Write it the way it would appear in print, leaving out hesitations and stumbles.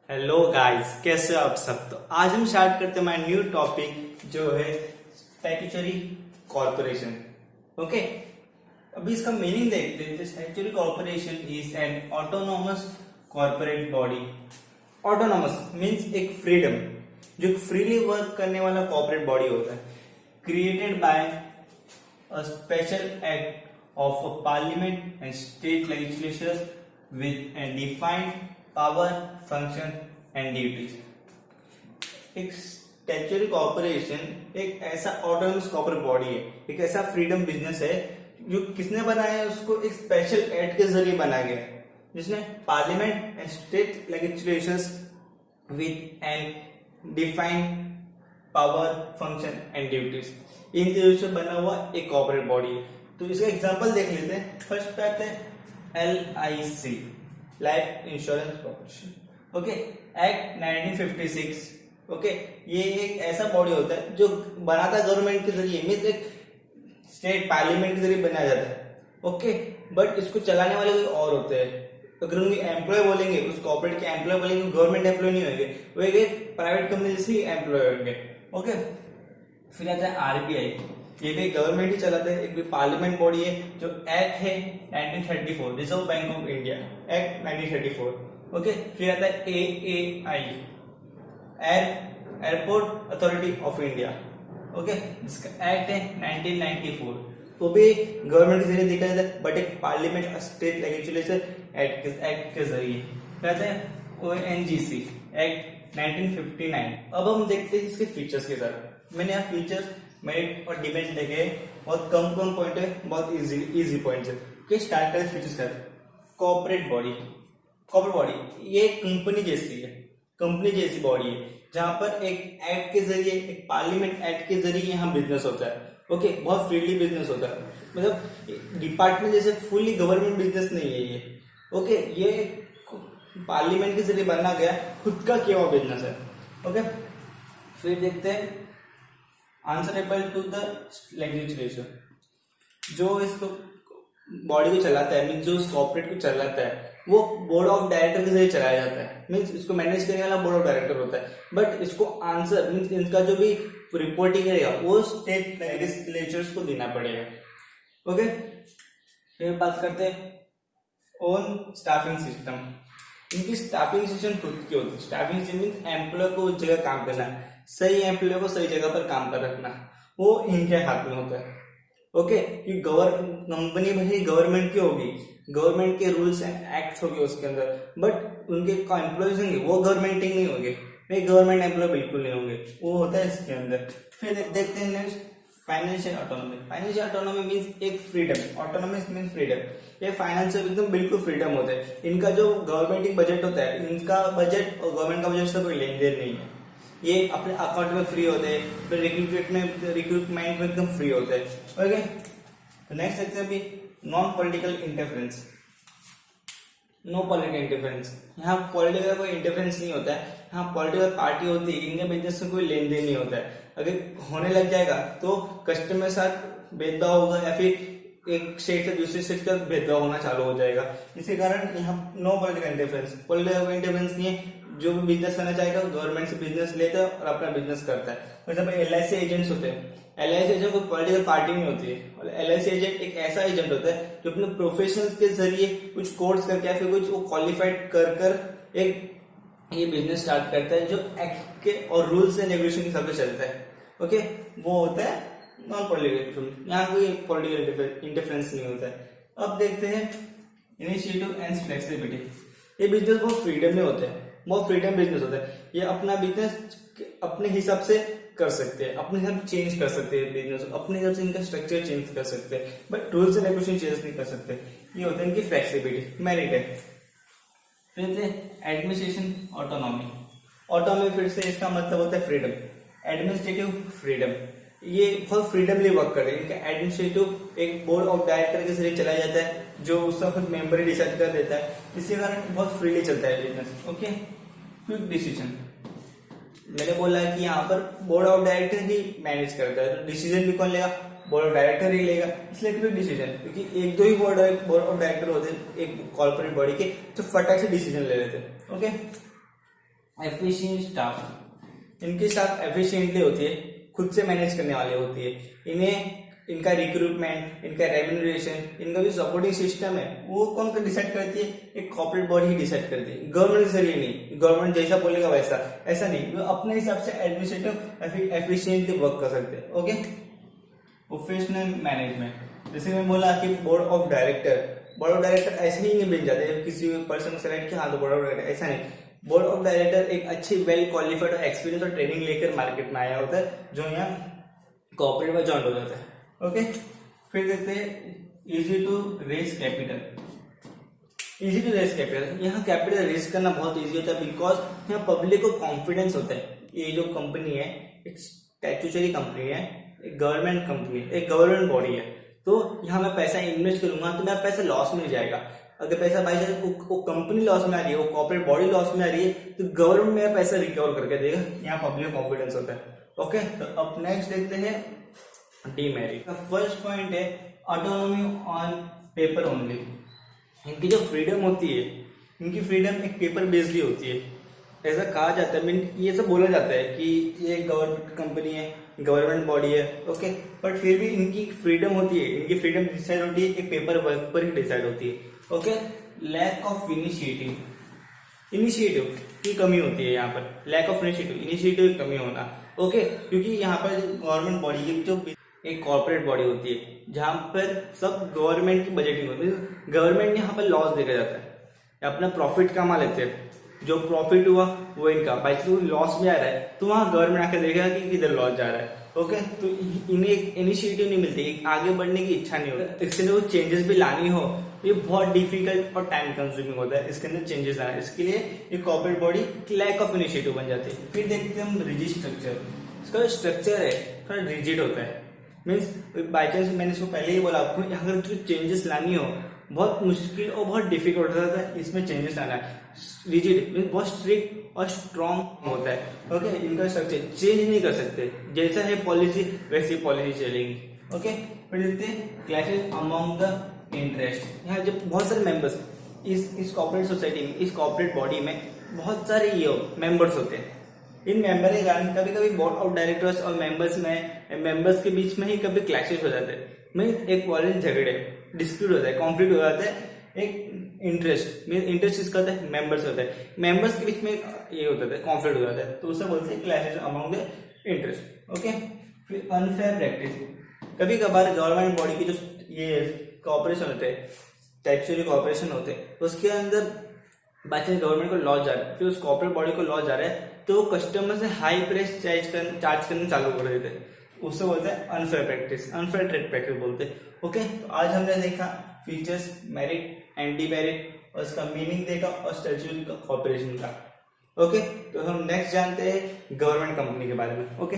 Hello guys, कैसे हो आप सब। तो आज हम स्टार्ट करते हैं हमारा न्यू टॉपिक जो है स्टैट्यूटरी कॉर्पोरेशन। ओके, अभी इसका मीनिंग देखते हैं। Statutory corporation is an autonomous corporate body. Autonomous means एक फ्रीडम, जो फ्रीली वर्क करने वाला कॉर्पोरेट बॉडी होता है, created by a special act of a parliament and state legislatures with a defined power, function and duties. एक statutory corporation एक ऐसा autonomous corporate body है, एक ऐसा फ्रीडम बिजनेस है जो किसने बनाया है, उसको एक स्पेशल एक्ट के जरिए बनाया गया है, जिसने parliament and state legislatures with an defined power, function and duties, इन चीजों से बना हुआ एक कॉर्पोरेट बॉडी है। तो इसका एग्जांपल देख लेते हैं। फर्स्ट पे आते हैं LIC, life insurance corporation. Okay, act 1956। Okay, ये एक ऐसा बॉडी होता है जो बनाता है गवर्नमेंट के जरिए, मीन्स एक स्टेट पार्लियामेंट के जरिए बनाया जाता है। ओके, बट इसको चलाने वाले कोई और होते हैं। अगर उनके एम्प्लॉय बोलेंगे, उस कॉर्पोरेट के एम्प्लॉय बोलेंगे, गवर्नमेंट एम्प्लॉय नहीं होंगे, वो एक प्राइवेट कंपनी जैसे एम्प्लॉय होंगे। ओके, फिर आता है RBI। ये भी गवर्नमेंट ही चलाता है, एक भी पार्लियामेंट बॉडी है। जो एक्ट है 1934, reserve bank of India act 1934। Okay, फिर आता है AAI, airport authority of India. Okay, इसका एक्ट है 1994, वो भी गवर्नमेंट के जरिए देखा जाता है, बट एक पार्लियामेंट स्टेट लेजिस्लेचर एक्ट के जरिए। फिर आता है ONGC एक्ट 1959। अब हम देखते हैं इसके फीचर्स के साथ। मैंने यहाँ फीचर्स, मेरिट और डिमेरिट देखे, बहुत कम पॉइंट है, बहुत इजी पॉइंट है। ओके, स्टार्ट करें फीचर्स का। कॉर्पोरेट बॉडी ये कंपनी जैसी है, कंपनी जैसी बॉडी है, जहां पर एक एक्ट के जरिए, एक पार्लियामेंट एक्ट के जरिए यहाँ बिजनेस होता है। ओके, बहुत फ्रीली बिजनेस होता है, मतलब डिपार्टमेंट जैसे फुली गवर्नमेंट बिजनेस नहीं है ये। ओके, ये पार्लियामेंट के जरिए बना गया, खुद का किया हुआ बिजनेस है। ओके, फिर देखते हैं आंसरेबल टू द लेजिस्लेचर। जो इसको बॉडी को चलाता है, मीन्स जो इस कॉर्पोरेट को चलाता है, वो बोर्ड ऑफ डायरेक्टर के जरिए चलाया जाता है। मीन्स इसको मैनेज करने वाला बोर्ड ऑफ डायरेक्टर होता है, बट इसको आंसर मीन्स इनका जो भी रिपोर्टिंग रहेगा वो स्टेट लेजिस्लेचर्स को देना पड़ेगा। ओके, फिर बात करते हैं ओन स्टाफिंग सिस्टम। इनकी स्टाफिंग सिस्टम खुद की होती है। स्टाफिंग सिस्टम मीन्स एम्प्लॉय को उस जगह काम करना, सही एम्प्लॉय को सही जगह पर काम पर रखना, वो इनके हाथ में होता है। ओके, कि कंपनी भाई गवर्नमेंट की होगी, गवर्नमेंट के रूल्स एंड एक्ट्स होंगे उसके अंदर, बट उनके एम्प्लॉयज होंगे वो गवर्नमेंट नहीं होंगे, वे गवर्नमेंट एम्प्लॉय बिल्कुल नहीं होंगे, वो होता है इसके अंदर। फिर देखते हैं next financial autonomy. Financial autonomy means एक फ्रीडम, ऑटोनॉमी मीन्स फ्रीडम। ये फाइनेंस से एकदम बिल्कुल फ्रीडम होता है। इनका जो गवर्नमेंट बजट होता है, इनका बजट और गवर्नमेंट का बजट से कोई लेन देन नहीं है। ये अपने अकाउंट में फ्री होते हैं, फिर रिक्रूटमेंट में एकदम फ्री होते हैं। ओके, नेक्स्ट देखते हैं अभी non political interference. No political interference, यहाँ पॉलिटिकल का कोई इंटरफेरेंस नहीं होता है। यहाँ पॉलिटिकल पार्टी होती है, इनके बिजनेस में कोई लेन देन नहीं होता है। अगर होने लग जाएगा तो कस्टमर के साथ भेदभाव होगा, या फिर एक स्टेट से दूसरे स्टेट का भेदभाव होना चालू हो जाएगा। इसी कारण यहाँ no political interference, political interference नहीं है। जो भी बिजनेस करना चाहेगा गवर्नमेंट से बिजनेस लेता है और अपना बिजनेस करता है। फॉर एग्जाम्पल LIC एजेंट्स होते हैं, LIC एजेंट कोई पॉलिटिकल पार्टी नहीं होती है, और LIC एजेंट एक ऐसा एजेंट होता है जो अपने प्रोफेशनल्स के जरिए कुछ कोर्स करके या फिर कुछ क्वालिफाइड कर एक ये बिजनेस स्टार्ट करता है, जो एक्ट के और रूल्स एंड रेगुलेशन के हिसाब से चलता है। ओके, वो होता है नॉन पॉलिटिकल। यहाँ कोई पॉलिटिकल इंटरफेरेंस नहीं होता है। अब देखते हैं इनिशिएटिव एंड फ्लेक्सिबिलिटी। ये बिजनेस बहुत फ्रीडम में होते हैं, बहुत फ्रीडम बिजनेस होता है। ये अपना बिजनेस अपने हिसाब से कर सकते हैं, अपने हिसाब से चेंज कर सकते हैं बिजनेस, अपने हिसाब से इनका स्ट्रक्चर चेंज कर सकते हैं, but rules and regulation change नहीं कर सकते। ये होता है इनकी फ्लेक्सिबिलिटी, मेरिट है। फिर एडमिनिस्ट्रेशन ऑटोनॉमी। ऑटोनॉमी फिर से इसका मतलब होता है फ्रीडम, एडमिनिस्ट्रेटिव फ्रीडम। ये बहुत फ्रीडमली वर्क कर रहे हैं। इनका एडमिनिस्ट्रेटिव एक बोर्ड ऑफ डायरेक्टर के जरिए चलाया जाता है, जो उसका खुद मेंबर ही डिसाइड कर देता है। इसी कारण बहुत फ्रीली चलता है बिजनेस। Okay, quick decision. मैंने बोला कि यहाँ पर board of director he manage करता है, तो डिसीजन भी कौन लेगा, बोर्ड ऑफ डायरेक्टर ही लेगा। इसलिए क्विक डिसीजन, क्योंकि एक दो ही बोर्ड ऑफ डायरेक्टर होते हैं एक कॉर्पोरेट बॉडी के, जो फटाक से डिसीजन ले लेते हैं। ओके, एफिशिएंट स्टाफ, इनकी स्टाफ एफिशिएंटली होती है, खुद से मैनेज करने वाली होती है। इन्हें इनका रिक्रूटमेंट, इनका रेम्यूनरेशन, इनका जो सपोर्टिंग सिस्टम है वो कौन कर डिसाइड करती है? एक कॉर्पोरेट बॉडी ही डिसाइड करती है, गवर्नमेंट के जरिए नहीं। गवर्नमेंट जैसा बोलेगा वैसा, ऐसा नहीं, वो अपने हिसाब से एडमिनिस्ट्रेटिव एफिशिएंटली वर्क कर सकते हैं। ओके, प्रोफेशनल मैनेजमेंट, जैसे मैं बोला कि बोर्ड ऑफ डायरेक्टर ऐसे ही नहीं बन जाते किसी पर्सन को सेलेक्ट किया हाँ तो बोर्ड ऑफ डायरेक्टर, ऐसा नहीं। बोर्ड ऑफ डायरेक्टर एक अच्छी वेल क्वालिफाइड और एक्सपीरियंस और ट्रेनिंग लेकर मार्केट में आया होता है, जो यहाँ कॉर्पोरेट में ज्वाइन हो जाता है। ओके, फिर देखते हैं easy to raise capital. Easy to raise capital, यहाँ कैपिटल रेज करना बहुत इजी होता है, बिकॉज यहाँ पब्लिक को कॉन्फिडेंस होता है। ये जो कंपनी है एक स्टैट्यूटरी कंपनी है, एक गवर्नमेंट कंपनी, एक गवर्नमेंट बॉडी है, तो यहाँ मैं पैसा इन्वेस्ट करूंगा तो मेरा पैसा लॉस में जाएगा। अगर पैसा बाई चांस वो कंपनी लॉस में आ रही है, वो कॉर्पोरेट बॉडी लॉस में आ रही है, तो गवर्नमेंट मेरा पैसा रिकवर करके देगा। यहाँ पब्लिक कॉन्फिडेंस होता है। ओके, तो अब नेक्स्ट देखते हैं डीमेरिट। फर्स्ट पॉइंट है ऑटोनॉमी ऑन पेपर ओनली। इनकी जो फ्रीडम होती है, इनकी फ्रीडम एक पेपर बेस्ड ही होती है। ऐसा कहा जाता है, ये सब बोला जाता है कि ये गवर्नमेंट कंपनी है, गवर्नमेंट बॉडी है, ओके, बट फिर भी इनकी फ्रीडम होती है। इनकी फ्रीडम डिसाइड होती है एक पेपर वर्क पर ही डिसाइड होती है। ओके, लैक ऑफ इनिशिएटिव की कमी होती है यहाँ पर। लैक ऑफ इनिशिएटिव की कमी होना। ओके, क्योंकि यहाँ पर गवर्नमेंट बॉडी की जो एक कॉर्पोरेट बॉडी होती है, जहां पर सब गवर्नमेंट की बजटिंग होती है, गवर्नमेंट यहाँ पर लॉस देखा जाता है, अपना प्रॉफिट कमा लेते हैं, जो प्रॉफिट हुआ वो इनका, बाई चांस लॉस में आ रहा है तो वहां गवर्नमेंट आकर देखेगा कि किधर लॉस जा रहा है। ओके, तो इन्हें इनिशिएटिव नहीं मिलती, आगे बढ़ने की इच्छा नहीं होती। इसके अंदर वो चेंजेस भी लानी हो ये बहुत डिफिकल्ट और टाइम कंज्यूमिंग होता है, इसके अंदर चेंजेस लाना। इसके लिए ये corporate body lack of initiative बन जाती है। फिर देखते हैं हम रिजिड स्ट्रक्चर। इसका जो स्ट्रक्चर है थोड़ा रिजिड होता है, मीन्स बाई चांस मैंने इसको पहले ही बोला आपको, अगर जो चेंजेस लानी हो बहुत मुश्किल और बहुत डिफिकल्ट होता है इसमें चेंजेस लाना है। रिजिड मीन्स बहुत स्ट्रिक्ट और स्ट्रॉन्ग होता है। ओके, इनका स्ट्रक्चर चेंज नहीं कर सकते, जैसा है पॉलिसी वैसी पॉलिसी चलेगी। ओके, फिर देखते हैं क्लैशेस अमंग द इंटरेस्ट। यहाँ जब बहुत सारे मेंबर्स इस कॉर्पोरेट सोसाइटी में, इस कॉर्पोरेट बॉडी में बहुत सारे ये मेंबर्स होते हैं। इन मेंबर के कारण कभी कभी बोर्ड ऑफ डायरेक्टर्स और मेंबर्स के बीच में ही कभी क्लैशेस हो जाते हैं। मीन्स एक वॉलेंट झगड़े, डिस्प्यूट होता है, कॉन्फ्लिक्ट हो जाता है। एक इंटरेस्ट इसका होता है, मेंबर्स होता है, मेंबर्स के बीच में ये होता है, कॉन्फ्लिक्ट हो जाता है, तो उसे बोलते हैं clashes among the interest. Okay, फिर अनफेयर प्रैक्टिस। कभी कभार गवर्नमेंट बॉडी की जो ये कॉर्पोरेशन होते हैं, स्टैट्यूटरी कॉर्पोरेशन होते हैं, उसके अंदर बाई चांस गवर्नमेंट को लॉस जा रहा है, फिर उस कॉर्पोरेट बॉडी को लॉस जा रहा है, तो कस्टमर से हाई प्राइस चार्ज करना चालू कर देते हैं, उससे बोलते हैं unfair practice, unfair trade practice बोलते हैं। ओके, तो आज हमने देखा फीचर्स, मेरिट, एंटी मेरिट और उसका मीनिंग देखा और स्टैट्यूटरी कॉर्पोरेशन का। ओके, तो हम नेक्स्ट जानते हैं गवर्नमेंट कंपनी के बारे में। ओके।